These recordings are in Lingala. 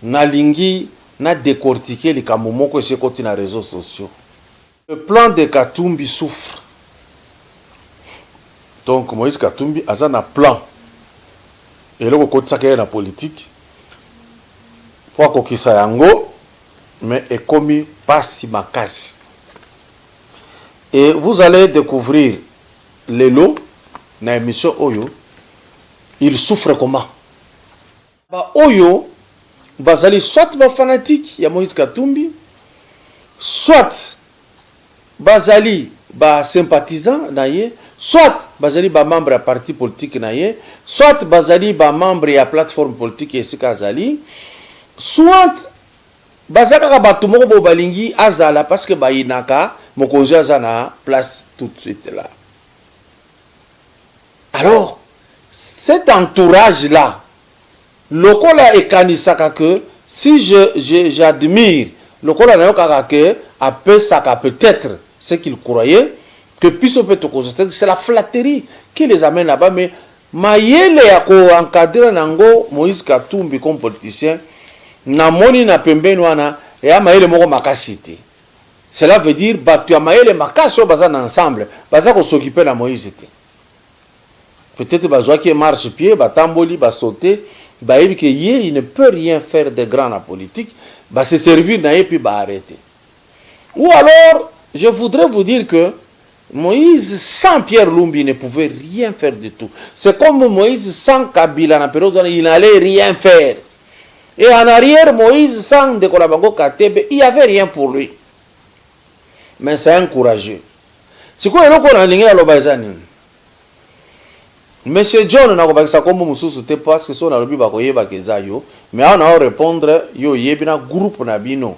nalingi na décortiquer les kamomoko et côté na réseaux sociaux. Le plan de Katumbi souffre. Donc Moïse Katumbi a un plan. Et là, on a la politique. Pour qu'on ait yango, mais est commis pas si makasi. Et vous allez découvrir les lots dans l'émission Oyo. Il souffre comment? Oyo, bazali soit ba fanatique ya Moïse Katumbi, soit bazali ba sympathisant naye, soit bazali ba membre ya parti politique naye, soit bazali ba membre ya plateforme politique esika azali, soit bazaka batu moko bo balingi azala parce que ba inaka mokonzi azana place tout de suite là. Alors, cet entourage là, lokola ekanisaka que si j'admire lokola na yokaka que apesaka peut-être ce qu'il croyait que piso peut constater, c'est la flatterie qui les amène là-bas, mais mayele ya ko encadrer nango Moïse Katumbi comme politicien na moni na pembeni wana ya mayele moko makashite. Cela veut dire batu ya mayele makaso bazana ensemble baza ko s'occuper na Moïse te. Peut-être bazwa qui marche pied batamboli ba sauter ba yebi que il ne peut rien faire de grand en politique, ba se servir na et puis ba arrêter. Ou alors je voudrais vous dire que Moïse sans Pierre Lumbi ne pouvait rien faire du tout. C'est comme Moïse sans Kabila na période où il n'allait rien faire. Et en arrière, Moïse sans Dekolabango Katebe, il n'y avait rien pour lui. Mais c'est un courageux. C'est quoi le qu'on a ligné à l'Obazani? Monsieur John n'a pas ça comme Moussou, c'était parce que son albi bakoye bakezayo, mais on a répondre yo yebina groupe nabino.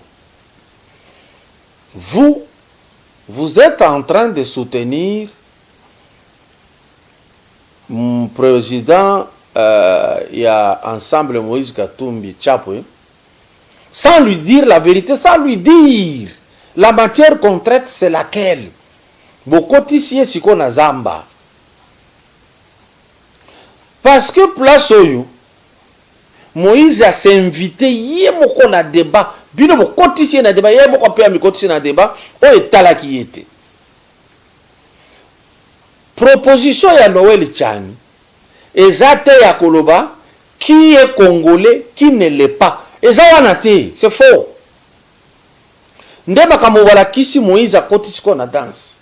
Vous êtes en train de soutenir mon président, il y a ensemble Moïse Katumbi Tchapwe, sans lui dire la vérité, sans lui dire la matière contrainte c'est laquelle. Bokoti siye siko na zamba. Parce que place oyo, Moïse a s'invité, yé moko na débat, bino bokoti siye na débat, yé moko pe amikoti siye na débat, o etala ki yete. Proposition ya Noël Tchani, ezate ya koloba, qui est congolais, qui ne l'est pas. Eza wana te, c'est faux. Ndema kama wala kisi Moïse a koti siko na danse.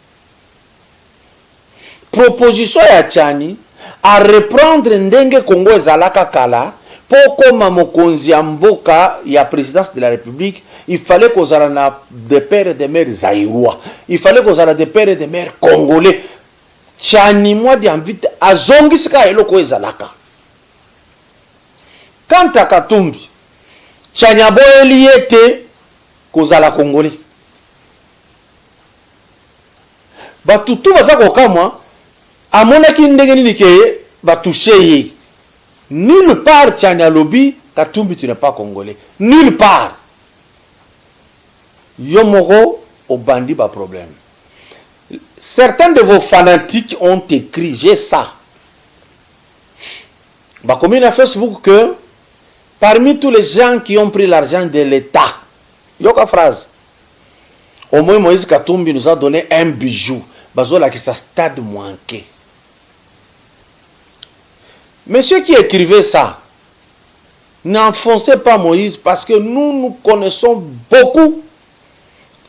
Proposition ya Tchani, à reprendre ndenge Congo ezalaka kala, pour comme mokonzi ya mboka ya présidence de la République, il fallait qu'on ait des pères et des mères zaïrois. Il fallait qu'on ait des pères et des mères congolais. Tchani moi d'invite à zongisika eloko ezalaka. Quant à Katumbi, Tchani aboyeli ete kozala congolais. Batutu baza kokamwa amonaki ndenge nini ke batouché ye. Nulle part Tchani alobi Katumbi tu n'es pas congolais. Nulle part. Yomoro au bandi ba problème. Certains de vos fanatiques ont écrit, j'ai ça. Bah comme il a Facebook que parmi tous les gens qui ont pris l'argent de l'État, yoka phrase. Au moins Moïse Katumbi nous a donné un bijou. Bazola qui sa stade manqué. Monsieur qui écrivait ça, n'enfoncez pas Moïse parce que nous connaissons beaucoup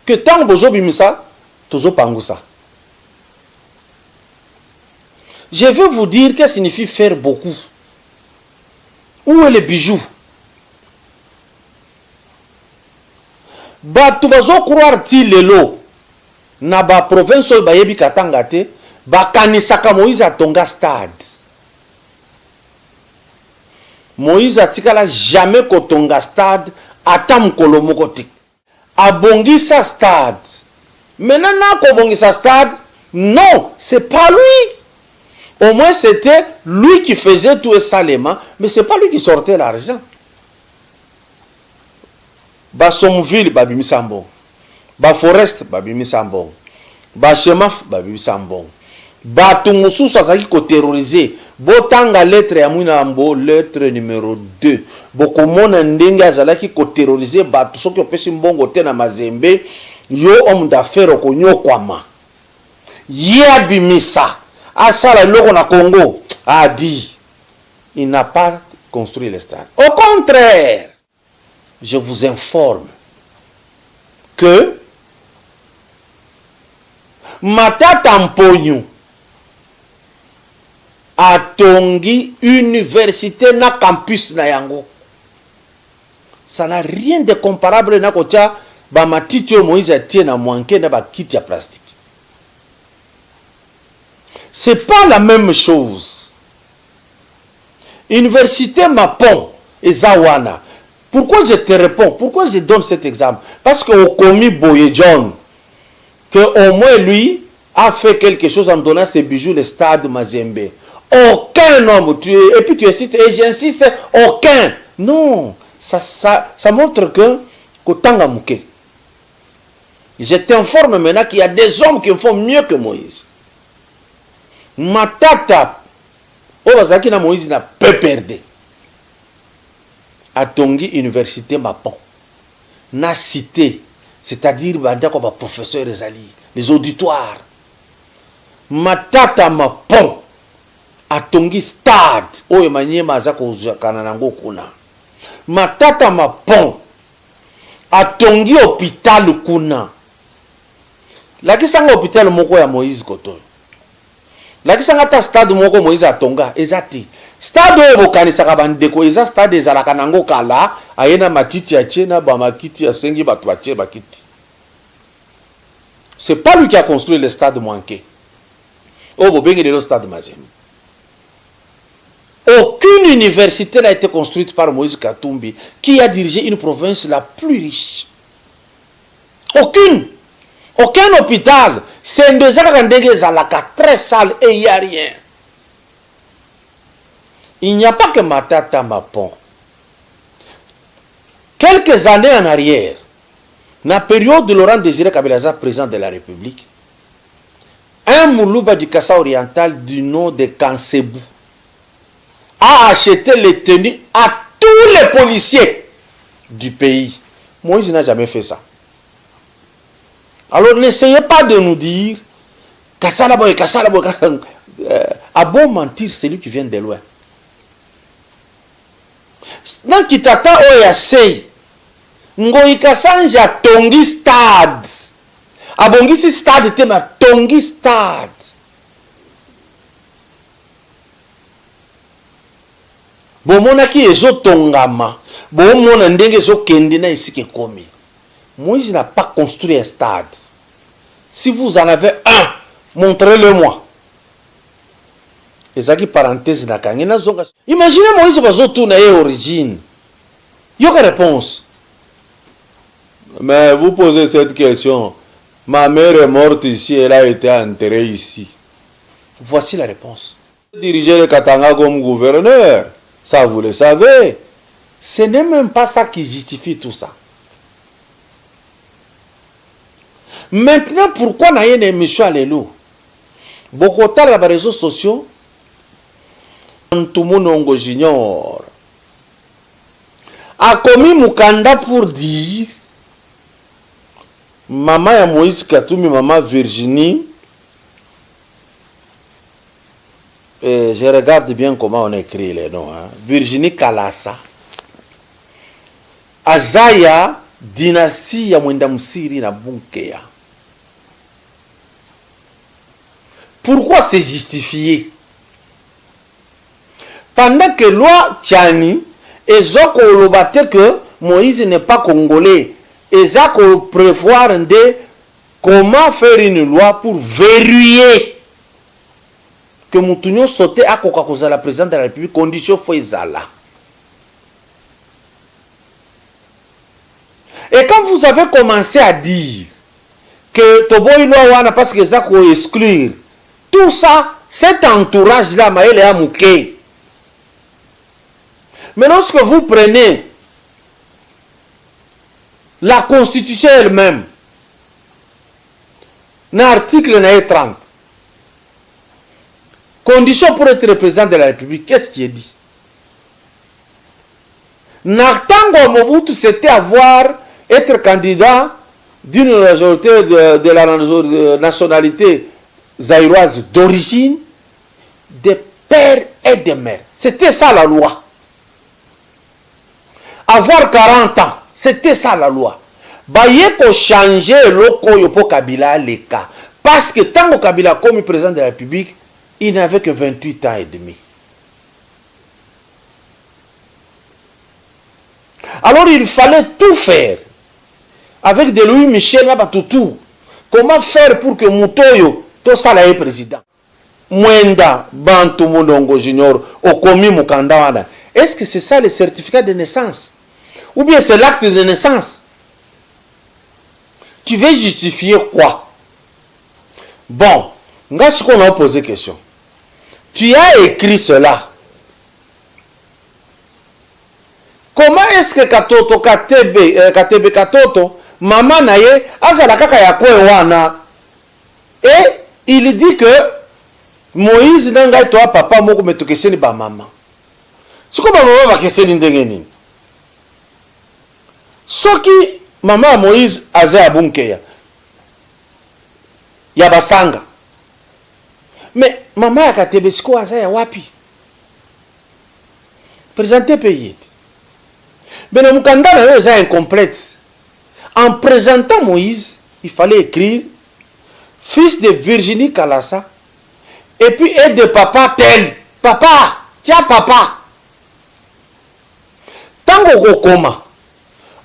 que tant bozo bimisa, tozo pangousa. Je veux vous dire qu'est-ce que signifie faire beaucoup. Où est le bijou? Batu bazo croire ti lelo na ba province ba yebi katanga te ba kanisaka Moïse atonga stade. Moïse atikala jamais kotonga stade atam kolomoko te. Abongisa stade. Maintenant na bongisa stade, non, c'est pas lui. Au moins c'était lui qui faisait tout ça les mains, mais c'est pas lui qui sortait l'argent. Ba Somville babimi sambo. Ba Forest babimi sambo. Ba Chemaf babimi sambo. Ba Tumusu sazaki ko terroriser. Botanga lettre ya mwina mbo lettre numéro 2. Bokomona ndenge azalaki ko terroriser bato soki opesi mbongo te na Mazembe, yo homme d'affaires konyokwama. Ye abimisa asala loko na Congo a dit il n'a pas construit le stade. Au contraire, je vous informe que Matata Mponyo a tongi université na campus na yango. Ça n'a rien de comparable na kotia ba matiti o Moïse atie na mwanke na ba kiti ya plastique. C'est pas la même chose. Université Mapon et Zawana. Pourquoi je te réponds? Pourquoi je donne cet exemple? Parce que Okomi Boye John, que au moins lui a fait quelque chose en donnant ses bijoux le stade Mazembe. Aucun homme, et puis tu insistes, et j'insiste, aucun. Non, ça montre que Kotanga Mouké. Je t'informe maintenant qu'il y a des hommes qui font mieux que Moïse. Matata, Obazaki na Moïse n'a pas perdu. A Tongi Université Mapon. Na cité, c'est-à-dire bah, professeur Ezali, les auditoires. Matata Mapon. A Tongi stade. Oye manyema azako kananango kuna. Matata Mapon. A Tongi hôpital kuna. Lakisanga hôpital moko ya Moïse Koto. Lakisanga ta stade moko Moïse atonga ezati. Stade oyo bokanisaka bandeko eza stade ezalaka nango kala ayena matiti ya chena ba makiti ya sengi bato batie bakiti. C'est pas lui qui a construit le stade manqué. Oh bobengi le stade Mazembe. Aucune université n'a été construite par Moïse Katumbi qui a dirigé une province la plus riche. Aucune. Aucun hôpital. C'est deux ans très sale et il n'y a rien. Il n'y a pas que Matata Mapon. Quelques années en arrière, dans la période de Laurent Désiré Kabila, président de la République, un Moulouba du Kassa oriental du nom de Kansebou a acheté les tenues à tous les policiers du pays. Moïse n'a jamais fait ça. Alors n'essayez pas de nous dire Kassalaboy, Kassalaboy, à bon mentir, c'est lui qui vient de loin. Dans Kitata Oyasei, Ngoyi Kassanja Tongi Stade. Abongisi Stade tema Tongi Stade. Bomona ki ezo tongama. Bomona ndenge ezo kende na isike komi. Moïse n'a pas construit un stade. Si vous en avez un, montrez-le-moi. Ezaki parenthèse na kangena zonga. Imaginez Moïse bazotu na origine. Yoka réponse. Mais vous posez cette question. Ma mère est morte ici, elle a été enterrée ici. Voici la réponse. Diriger le Katanga comme gouverneur, ça vous le savez. Ce n'est même pas ça qui justifie tout ça. Maintenant, pourquoi n'a y a une émission à l'élo? Beaucoup de les réseaux sociaux, tout le monde junior a commis Mukanda pour dire maman ya Moïse Katumbi, maman Virginie, et je regarde bien comment on écrit les noms, hein? Virginie Kalasa, Azaya, dynastie ya Mwenda Msiri na Bunkeya. Pourquoi c'est justifié? Pendant que loi Tchani et Zoko Olobate que Moïse n'est pas congolais, et Zoko prévoir de comment faire une loi pour verrouiller que Moutounion sautait à Coca-Cola, la présidente de la République, condition Fouezala. Et quand vous avez commencé à dire que Toboy loi parce que Zako exclure, tout ça, cet entourage-là, Maël et Amouké. Mais lorsque vous prenez la Constitution elle-même, l'article 30, condition pour être président de la République, qu'est-ce qui est dit? Natango Mobutu, c'était être candidat d'une majorité de la nationalité zaïroise d'origine, des pères et des mères. C'était ça la loi. Avoir 40 ans, c'était ça la loi. Baye pour changer le koyo pour Kabila les cas. Parce que tant que Kabila comme président de la République, il n'avait que 28 ans et demi. Alors il fallait tout faire. Avec de Louis Michel Nabatoutou. Comment faire pour que Moutoyo, tout ça là est président? Mwenda, Bantu Mondongo Junior, Okomi Mukandawana. Est-ce que c'est ça le certificat de naissance? Ou bien c'est l'acte de naissance? Tu veux justifier quoi? Bon, regarde qu'on a posé question. Tu as écrit cela. Comment est-ce que Katoto, Katebe Katoto, maman naye, azala kaka ya kwe wana? Et il dit que Moïse nanga toi papa moko metokeseni ba maman. Siko ba maman ba keseni ndenge nini? Soki maman Moïse aza abunkeya. Ya basanga. Mais maman ya Katebe siko aza ya wapi? Présenter pays. Mais le Mukanda est incomplète. En présentant Moïse, il fallait écrire fils de Virginie Kalassa et puis aide de papa tel. Papa, tiens papa. Tango Koma,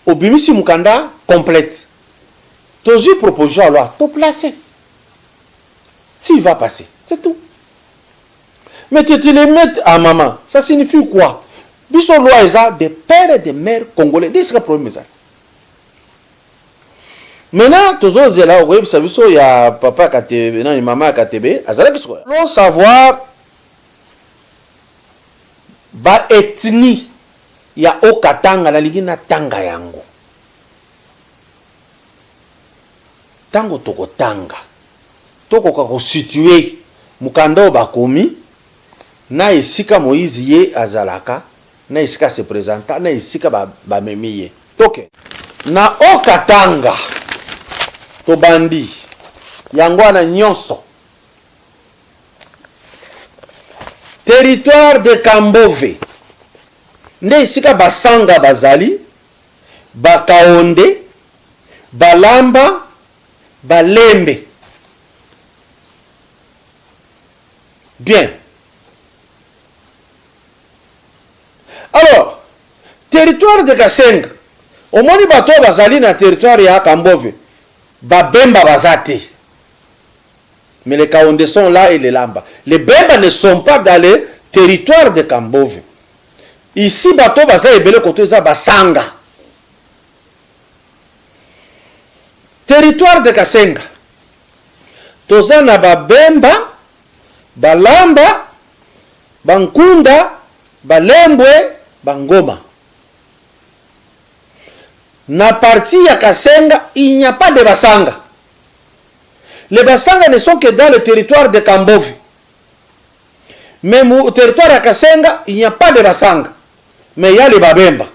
au Bimisi Mukanda complète. Toujours proposé à loi, tout placer. S'il va passer, c'est tout. Mais tu les mets à maman, ça signifie quoi? Biso loi eza des pères et des mères congolais. Dis ce problème ça. Maintenant, toujours zela oui, ça biso ya papa Katebe, non, maman Katebe, azala kiso. L'on savoir ba ethnie ya Okatanga na ligina tanga yango. Tango toko tanga. Toko ko situer mukanda bakomi na esika Moïse ye azalaka. Na isika se présenta, na isika ba memiye. Ok. Na Okatanga, to bandi, yangwana nyonso. Territoire de Kambove. Na isika basanga bazali, bakaonde, balamba, balembe. Bien. Alors, territoire de Kasenga, au moins il bateau bazali na territoire ya Kambove, babemba bazate. Mais les Kaonde sont là et les Lamba. Les Bemba ne sont pas dans le territoire de Kambove. Ici, bateau baza ebele koto za basanga. Territoire de Kasenga. Toza na babemba, balamba, bankunda, balembwe, Bangoma. Na partie ya Kasenga, il n'y a pas de Basanga. Les Basanga ne sont que dans le territoire de Kambove. Mais au territoire de Kasenga, il n'y a pas de Basanga. Mais il y a les Babemba.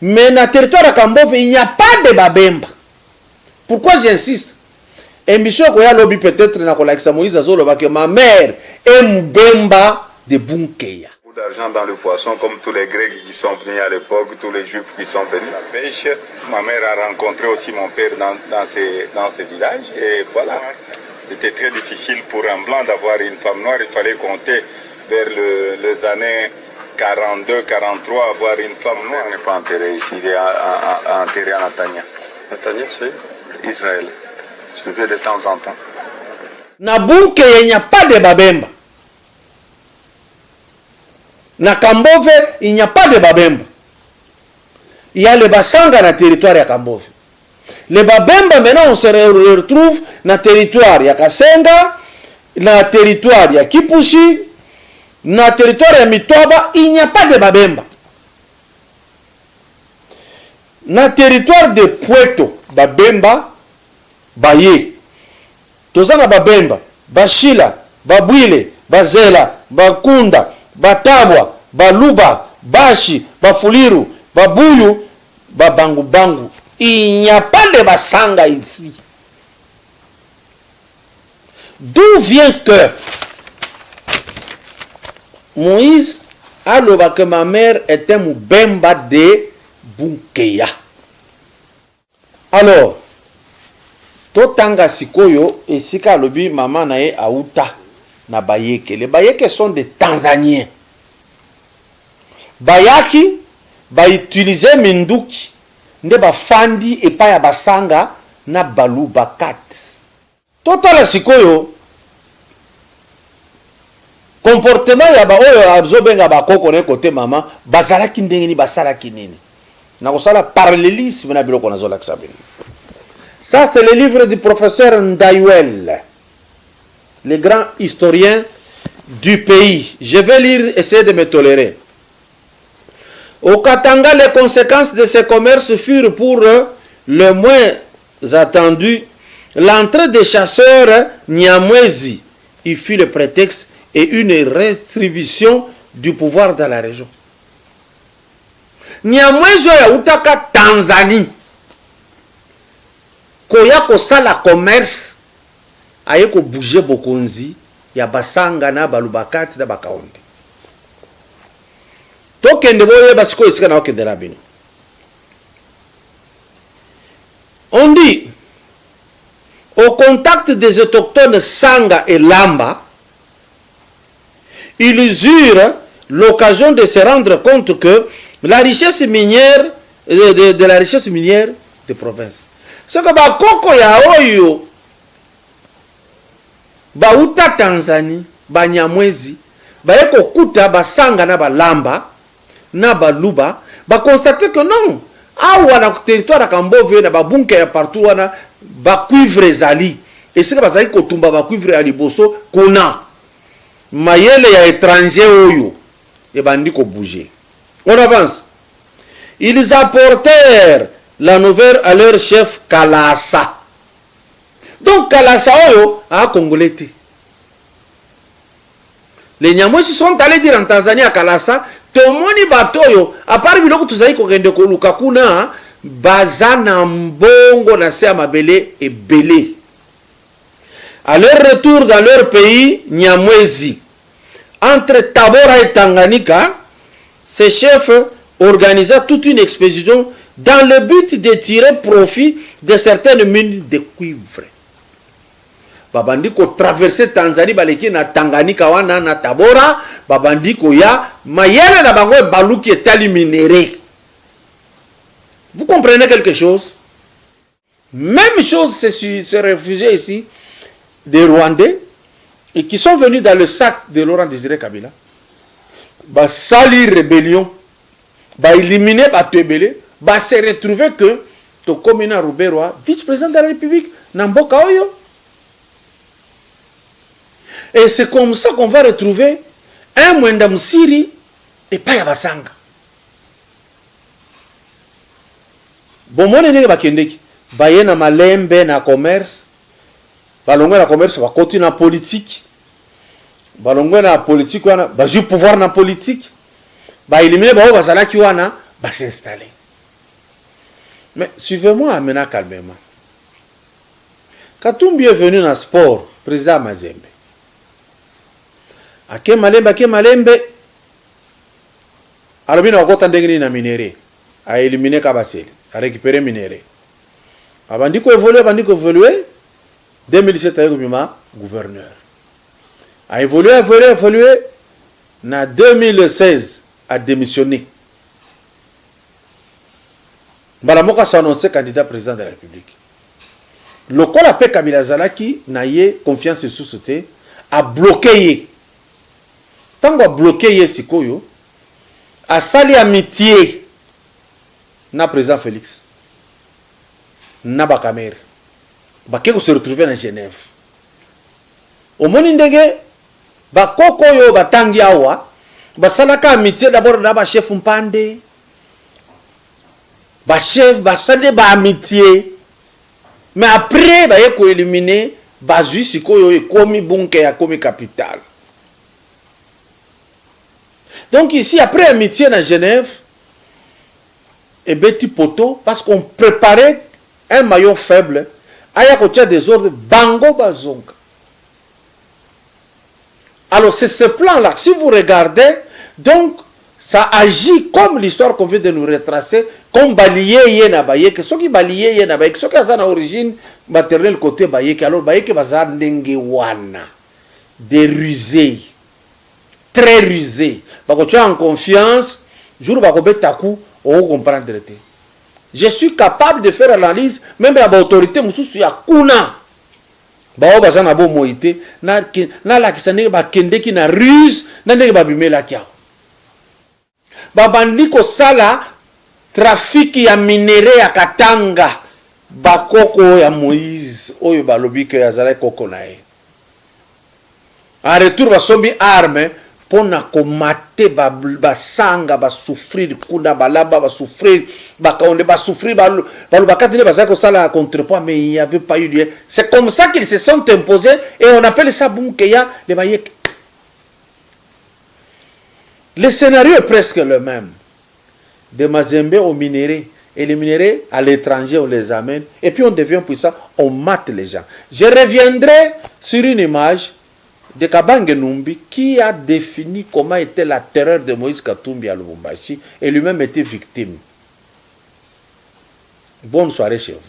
Mais dans le territoire de Kambove, il n'y a pas de Babemba. Pourquoi j'insiste? Et monsieur Koya Lobby peut-être na kolakisa Moïse Azolo que ma mère est Mbemba de Bunkeya. D'argent dans le poisson, comme tous les Grecs qui sont venus à l'époque, tous les Juifs qui sont venus à la pêche. Ma mère a rencontré aussi mon père dans ces villages. Et voilà, c'était très difficile pour un blanc d'avoir une femme noire. Il fallait compter vers les années 42, 43, avoir une femme noire. Elle n'est pas enterrée ici, il est enterré à Natania. Natania, c'est Israël. Je vais de temps en temps. Nabouke, il n'y a pas de Babemba. Na Kambove, il n'y a pas de Babemba. Il y a les Basanga dans le territoire de Kambove. Les Babemba, maintenant, on se retrouve dans le territoire de Kasenga, dans le territoire de Kipushi, dans le territoire de Mitoba, il n'y a pas de Babemba. Dans le territoire de Puerto, Babemba, Baye. Tozana Babemba, Bashila, Babwile, Bazela, Bakunda, Batabwa, Baluba, Bashi, Bafuliru, Babuyu, Babangu Bangu. Il n'y a pas de Basanga ici. D'où vient que Moïse a le que ma mère était Moubemba de Bunkeya. Alors, Totanga Sikoyo et Sika Lobi maman nae Aouta na Bayeke. Les Bayeke sont des Tanzaniens. Bayaki ba utiliser Minduki nde ba fandi et pa ya basanga na balu bakat. Totala Sikoyo comportement ya ba oyo abzobenga ba koko ne côté maman bazalaki ndenge ni basalaki nini. Na kosala parallélisme na biloko na zola ksabeni. Ça, c'est le livre du professeur Ndayuel, le grand historien du pays. Je vais lire, essayer de me tolérer. Au Katanga, les conséquences de ce commerce furent pour le moins attendu l'entrée des chasseurs Nyamwezi. Il fut le prétexte et une restribution du pouvoir dans la région. Nyamwezi ya utaka Tanzanie. Koya ko sala commerce aye ko bouger bokonzi ya basanga na balubakati na bakaonde tokende boye basiko isika na okende na bino. On dit au contact des autochtones Sanga et Lamba, ils eurent l'occasion de se rendre compte que la richesse minière de la richesse minière des provinces. Ce que bakoko ya oyo bauta Tanzanie Banyamwezi bayeko kuta basanga na balamba na baluba ba constater que non awa na territoire Kambove na babunke ya partout wana ba cuivre zali et ce que bazali kotumba ba cuivre ya liboso kuna mayele ya étranger oyo et bandi ko bouger. On avance. Ils apportèrent la nouvelle à leur chef Kalasa. Donc Kalasa oyo a congolais. Les Nyamwezi sont allés dire en Tanzanie à Kalasa, tomoni batoyo, à part biloko tuzali ko kende ko luka kuna, bazana mbongo na se mabele et belé. À leur retour dans leur pays, Nyamwezi, entre Tabora et Tanganyika, ces chefs organisa toute une expédition dans le but de tirer profit de certaines mines de cuivre. Babandi ko traverser Tanzanie baleki na Tanganyika wana na Tabora, babandi ko ya mayele na bango baluki etali minéré. Vous comprenez quelque chose? Même chose ces réfugiés ici des Rwandais et qui sont venus dans le sac de Laurent Désiré Kabila. Ba sali rébellion, ba éliminer ba tebele. Va se retrouver que Tokomina Ruberwa, vice-président de la République, Namboka Oyo. Et c'est comme ça qu'on va retrouver un Mwenda Musiri et pas Yabasanga. Bon, moi, je bakendeki. Baye na malembe na commerce. Balongwe na commerce, va continuer na politique. Balongwe na politique, va jouer pouvoir na politique. Ba éliminer, ba zalaki wana, va s'installer. Mais suivez-moi maintenant calmement. Katumbi est venu dans le sport, président Mazembe. Ake Malembe, alobina wakota ndengini na minéré, a éliminé Kabasele, a récupéré minéré. Abandi ko évoluer, 2017 a eu gouverneur. A évolué, na 2016 a démissionné. Mbalamoka s'est annoncé candidat président de la République. Le col a fait Kabila Zalaki n'a eu confiance en société a bloqué. Tant qu'on a bloqué Sikoyo, a sali amitié na président Félix. Na Bakamer. Bakeko se retrouver en Genève. Au Monindege, Bakoko yo batangi awa, basalaka amitié d'abord na ba chef Mpande. Ba chef, ba sande ba amitié. Mais après, ba yeko éliminer, ba Sikoyo e komi bunke ya komi capital. Donc ici, après amitié à Genève, et Betty Poto, parce qu'on préparait un maillon faible, aya kotia des ordres, bango bazonga. Alors c'est ce plan-là, si vous regardez, donc ça agit comme l'histoire qu'on vient de nous retracer, comme balayer yena bayeke, ceux qui balayer yena bayeke, ceux qui ont une origine maternelle côté bayeke, alors bayeke baza ndenge wana, des rusés, très rusés. Parce que tu es en confiance, jour bako betaku, on comprendre. Je suis capable de faire l'analyse, même à l'autorité, mususu ya kuna. Bao baza na bo moité, na la kisane ba kende ki na ruse, na ndenge ba bimela kia. Babandi ko sala trafic ya minéraux ya Katanga, bakoko ya Moïse, oyo balobi ke azala koko na ye. En retour basombi arme pona komate ba sanga ba souffrir kuna balaba ba souffrir bakaonde ba souffrir bakatine bazala ko sala contrepoids, mais il n'y avait pas eu lieu. C'est comme ça qu'ils se sont imposés et on appelle ça bunkeya les bayek. Le scénario est presque le même. De Mazembe au minerai. Et les minéraux, à l'étranger, on les amène. Et puis on devient puissant, on mate les gens. Je reviendrai sur une image de Kabange Numbi qui a défini comment était la terreur de Moïse Katumbi à Lubumbashi. Et lui-même était victime. Bonne soirée chez vous.